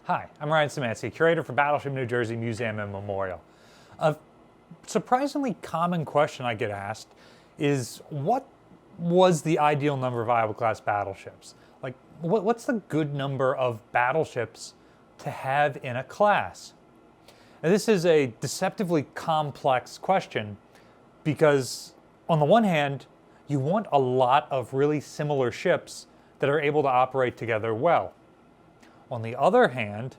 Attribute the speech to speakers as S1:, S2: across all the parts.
S1: Hi, I'm Ryan Szymanski, curator for Battleship New Jersey Museum and Memorial. A surprisingly common question I get asked is, what was the ideal number of Iowa-class battleships? Like, what's the good number of battleships to have in a class? Now, this is a deceptively complex question because, on the one hand, you want a lot of really similar ships that are able to operate together well. On the other hand,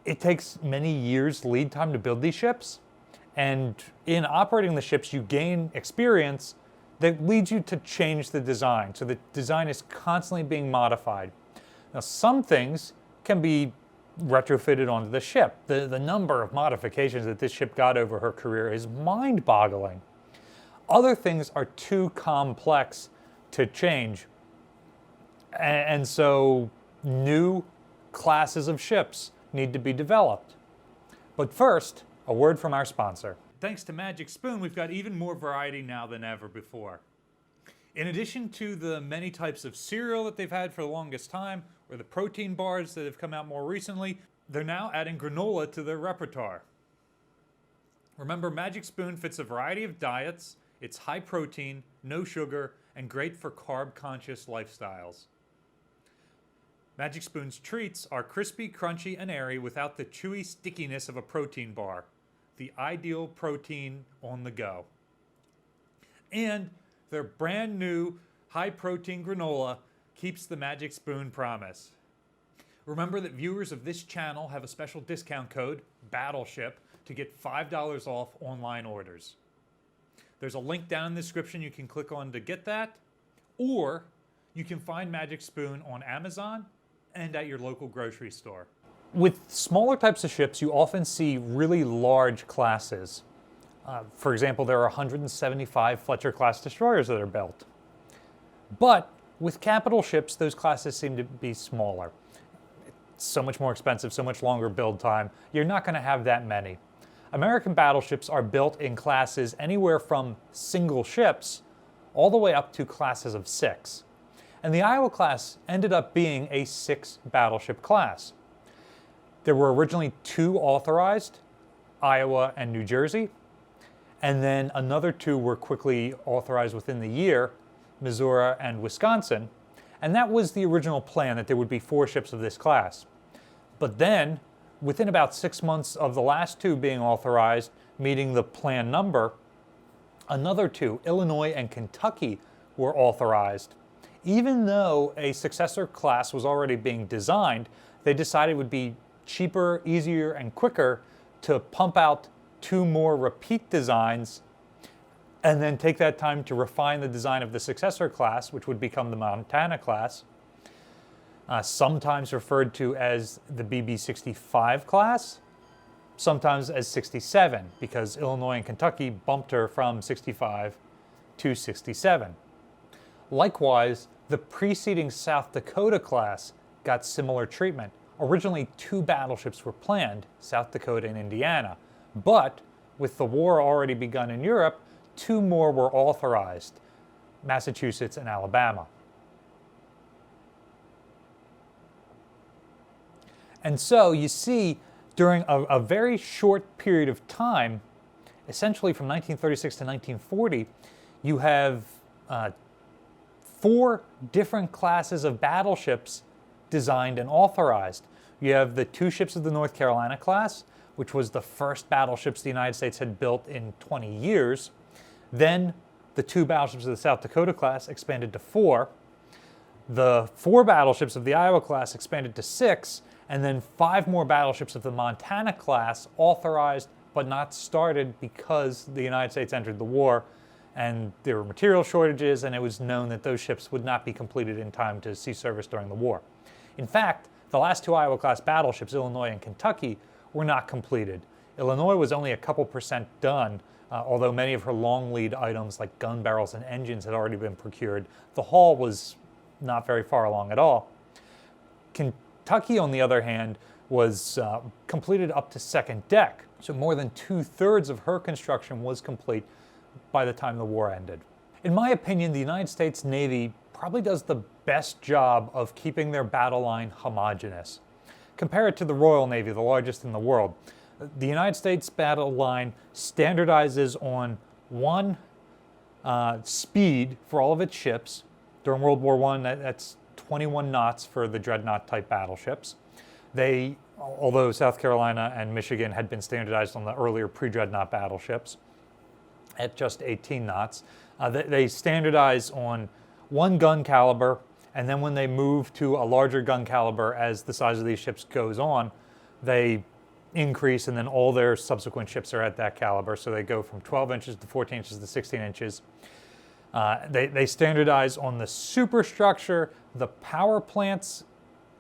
S1: it takes many years lead time to build these ships, and in operating the ships you gain experience that leads you to change the design. So the design is constantly being modified. Now, some things can be retrofitted onto the ship. The number of modifications that this ship got over her career is mind-boggling. Other things are too complex to change, and so new classes of ships need to be developed. But first, a word from our sponsor. Thanks to Magic Spoon, we've got even more variety now than ever before. In addition to the many types of cereal that they've had for the longest time, or the protein bars that have come out more recently, they're now adding granola to their repertoire. Remember, Magic Spoon fits a variety of diets, it's high protein, no sugar, and great for carb-conscious lifestyles. Magic Spoon's treats are crispy, crunchy, and airy without the chewy stickiness of a protein bar. The ideal protein on the go. And their brand new high-protein granola keeps the Magic Spoon promise. Remember that viewers of this channel have a special discount code, Battleship, to get $5 off online orders. There's a link down in the description you can click on to get that, or you can find Magic Spoon on Amazon and at your local grocery store. With smaller types of ships, you often see really large classes. For example, there are 175 Fletcher-class destroyers that are built. But with capital ships, those classes seem to be smaller. It's so much more expensive, so much longer build time. You're not going to have that many. American battleships are built in classes anywhere from single ships all the way up to classes of 6. And the Iowa class ended up being a 6 battleship class. There were originally 2 authorized, Iowa and New Jersey, and then another 2 were quickly authorized within the year, Missouri and Wisconsin, and that was the original plan, that there would be 4 ships of this class. But then, within about 6 months of the last 2 being authorized, meeting the plan number, another 2, Illinois and Kentucky, were authorized. Even though a successor class was already being designed, they decided it would be cheaper, easier, and quicker to pump out 2 more repeat designs and then take that time to refine the design of the successor class, which would become the Montana class, sometimes referred to as the BB-65 class, sometimes as 67, because Illinois and Kentucky bumped her from 65 to 67. Likewise, the preceding South Dakota class got similar treatment. Originally, 2 battleships were planned, South Dakota and Indiana, but with the war already begun in Europe, 2 more were authorized, Massachusetts and Alabama. And so you see, during a very short period of time, essentially from 1936 to 1940, you have 4 different classes of battleships designed and authorized. You have the 2 ships of the North Carolina class, which was the first battleships the United States had built in 20 years. Then the 2 battleships of the South Dakota class expanded to 4. The 4 battleships of the Iowa class expanded to 6, and then 5 more battleships of the Montana class authorized but not started because the United States entered the war, and there were material shortages, and it was known that those ships would not be completed in time to see service during the war. In fact, the last 2 Iowa-class battleships, Illinois and Kentucky, were not completed. Illinois was only a couple percent done, although many of her long lead items like gun barrels and engines had already been procured. The hull was not very far along at all. Kentucky, on the other hand, was completed up to second deck, so more than 2/3 of her construction was complete by the time the war ended. In my opinion, the United States Navy probably does the best job of keeping their battle line homogeneous. Compare it to the Royal Navy, the largest in the world. The United States battle line standardizes on one speed for all of its ships. During World War I, that's 21 knots for the dreadnought type battleships. Although South Carolina and Michigan had been standardized on the earlier pre-dreadnought battleships at just 18 knots, they standardize on one gun caliber, and then when they move to a larger gun caliber as the size of these ships goes on, they increase, and then all their subsequent ships are at that caliber. So they go from 12 inches to 14 inches to 16 inches. They standardize on the superstructure. The power plants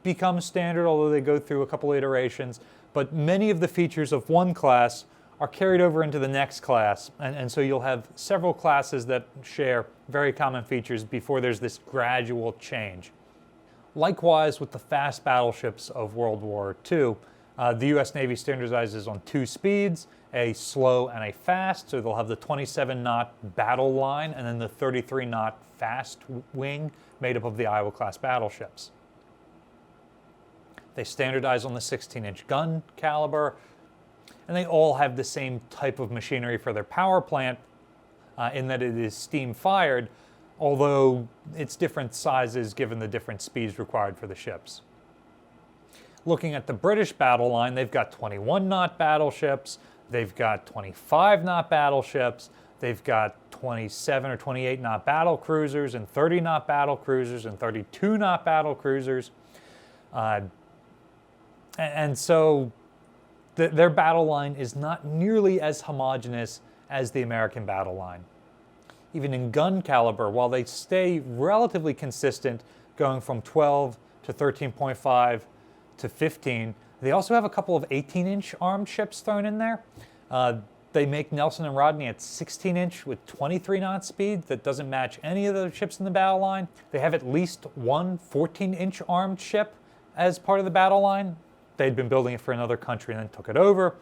S1: become standard, although they go through a couple iterations. But many of the features of one class are carried over into the next class. And so you'll have several classes that share very common features before there's this gradual change. Likewise, with the fast battleships of World War II, the U.S. Navy standardizes on two speeds, a slow and a fast. So they'll have the 27-knot battle line and then the 33-knot fast wing made up of the Iowa-class battleships. They standardize on the 16-inch gun caliber, and they all have the same type of machinery for their power plant in that it is steam-fired, although it's different sizes given the different speeds required for the ships. Looking at the British battle line, they've got 21-knot battleships, they've got 25-knot battleships, they've got 27 or 28-knot battle cruisers, and 30-knot battle cruisers, and 32-knot battle cruisers. And so their battle line is not nearly as homogeneous as the American battle line. Even in gun caliber, while they stay relatively consistent, going from 12 to 13.5 to 15, they also have a couple of 18-inch armed ships thrown in there. They make Nelson and Rodney at 16-inch with 23-knot speed that doesn't match any of the ships in the battle line. They have at least one 14-inch armed ship as part of the battle line. They'd been building it for another country and then took it over.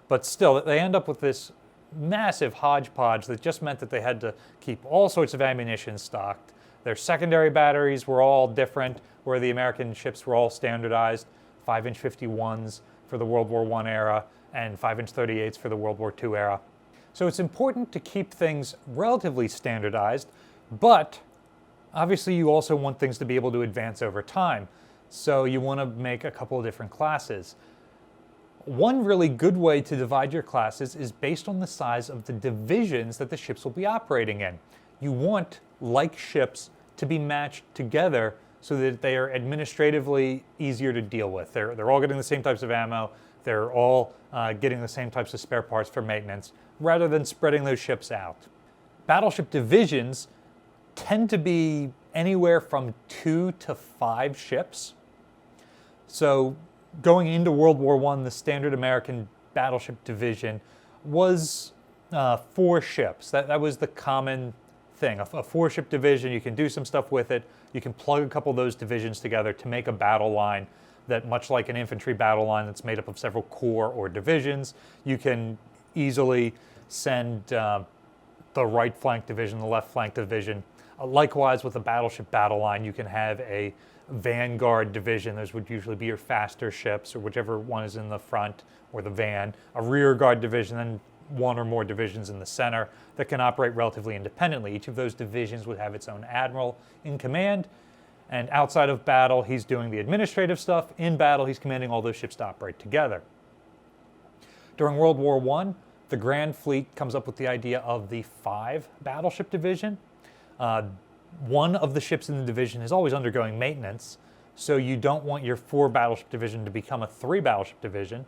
S1: But still, they end up with this massive hodgepodge that just meant that they had to keep all sorts of ammunition stocked. Their secondary batteries were all different, where the American ships were all standardized, 5-inch 51s for the World War I era and 5-inch 38s for the World War II era. So it's important to keep things relatively standardized, but obviously you also want things to be able to advance over time. So you want to make a couple of different classes. One really good way to divide your classes is based on the size of the divisions that the ships will be operating in. You want like ships to be matched together so that they are administratively easier to deal with. They're all getting the same types of ammo. They're all getting the same types of spare parts for maintenance, rather than spreading those ships out. Battleship divisions tend to be anywhere from 2 to 5 ships. So going into World War I, the standard American battleship division was 4 ships. That was the common thing. A 4-ship division, you can do some stuff with it. You can plug a couple of those divisions together to make a battle line that, much like an infantry battle line that's made up of several corps or divisions, you can easily send the right flank division, the left flank division. Likewise, with a battleship battle line, you can have a vanguard division. Those would usually be your faster ships, or whichever one is in the front, or the van. A rear guard division, and one or more divisions in the center that can operate relatively independently. Each of those divisions would have its own admiral in command, and outside of battle, he's doing the administrative stuff. In battle, he's commanding all those ships to operate together. During World War I, the Grand Fleet comes up with the idea of the 5 battleship division. One of the ships in the division is always undergoing maintenance, so you don't want your 4 battleship division to become a 3 battleship division.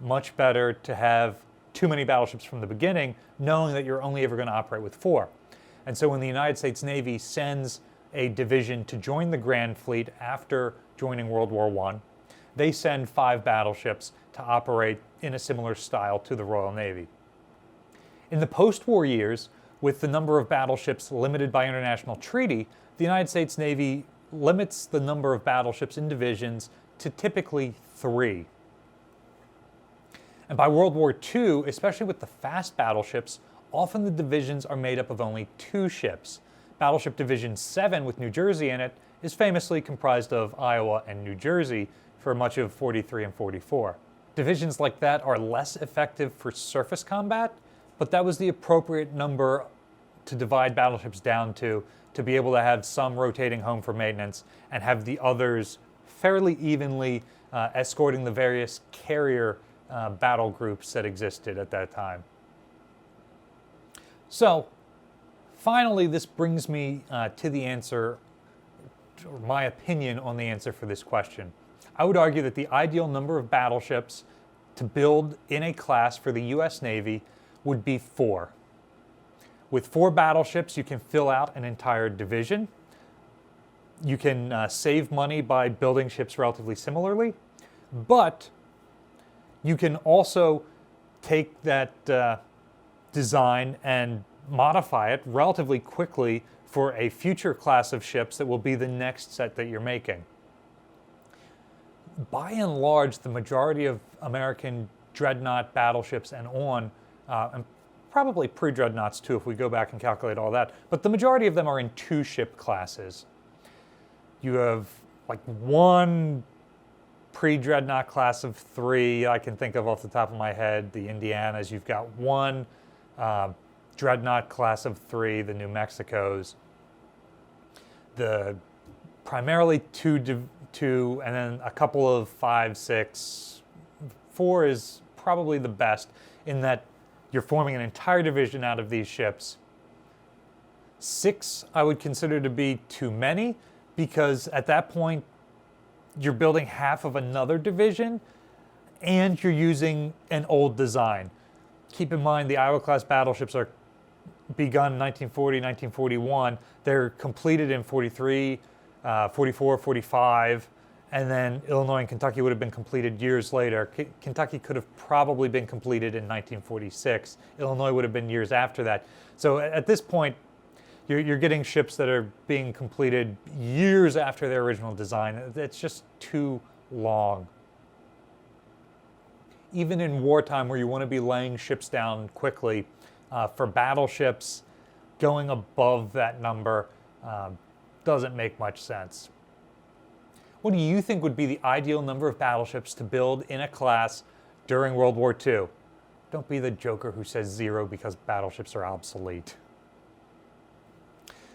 S1: Much better to have too many battleships from the beginning, knowing that you're only ever going to operate with 4. And so when the United States Navy sends a division to join the Grand Fleet after joining World War I, they send 5 battleships to operate in a similar style to the Royal Navy. In the post-war years, with the number of battleships limited by international treaty, the United States Navy limits the number of battleships in divisions to typically 3. And by World War II, especially with the fast battleships, often the divisions are made up of only 2 ships. Battleship Division 7 with New Jersey in it is famously comprised of Iowa and New Jersey for much of 43 and 44. Divisions like that are less effective for surface combat, but that was the appropriate number to divide battleships down to be able to have some rotating home for maintenance and have the others fairly evenly escorting the various carrier battle groups that existed at that time. So, finally, this brings me to the answer, or my opinion on the answer for this question. I would argue that the ideal number of battleships to build in a class for the U.S. Navy would be 4. With 4 battleships, you can fill out an entire division. You can save money by building ships relatively similarly, but you can also take that design and modify it relatively quickly for a future class of ships that will be the next set that you're making. By and large, the majority of American dreadnought battleships and probably pre-dreadnoughts too if we go back and calculate all that, but the majority of them are in 2-ship classes. You have like one pre-dreadnought class of 3 I can think of off the top of my head, the Indianas. You've got one dreadnought class of 3, the New Mexicos. The primarily 2, and then a couple of 5, 6. 4 is probably the best in that you're forming an entire division out of these ships. 6 I would consider to be too many, because at that point you're building half of another division and you're using an old design. Keep in mind the Iowa-class battleships are begun in 1940, 1941. They're completed in 43, 44, 45, and then Illinois and Kentucky would have been completed years later. Kentucky could have probably been completed in 1946. Illinois would have been years after that. So at this point, you're getting ships that are being completed years after their original design. It's just too long. Even in wartime, where you want to be laying ships down quickly, for battleships, going above that number doesn't make much sense. What do you think would be the ideal number of battleships to build in a class during World War II? Don't be the joker who says 0 because battleships are obsolete.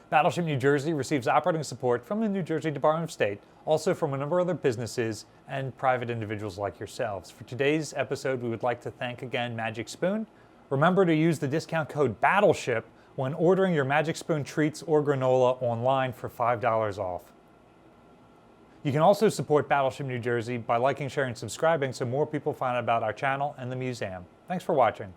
S1: Battleship New Jersey receives operating support from the New Jersey Department of State, also from a number of other businesses and private individuals like yourselves. For today's episode, we would like to thank again Magic Spoon. Remember to use the discount code BATTLESHIP when ordering your Magic Spoon treats or granola online for $5 off. You can also support Battleship New Jersey by liking, sharing, and subscribing so more people find out about our channel and the museum. Thanks for watching.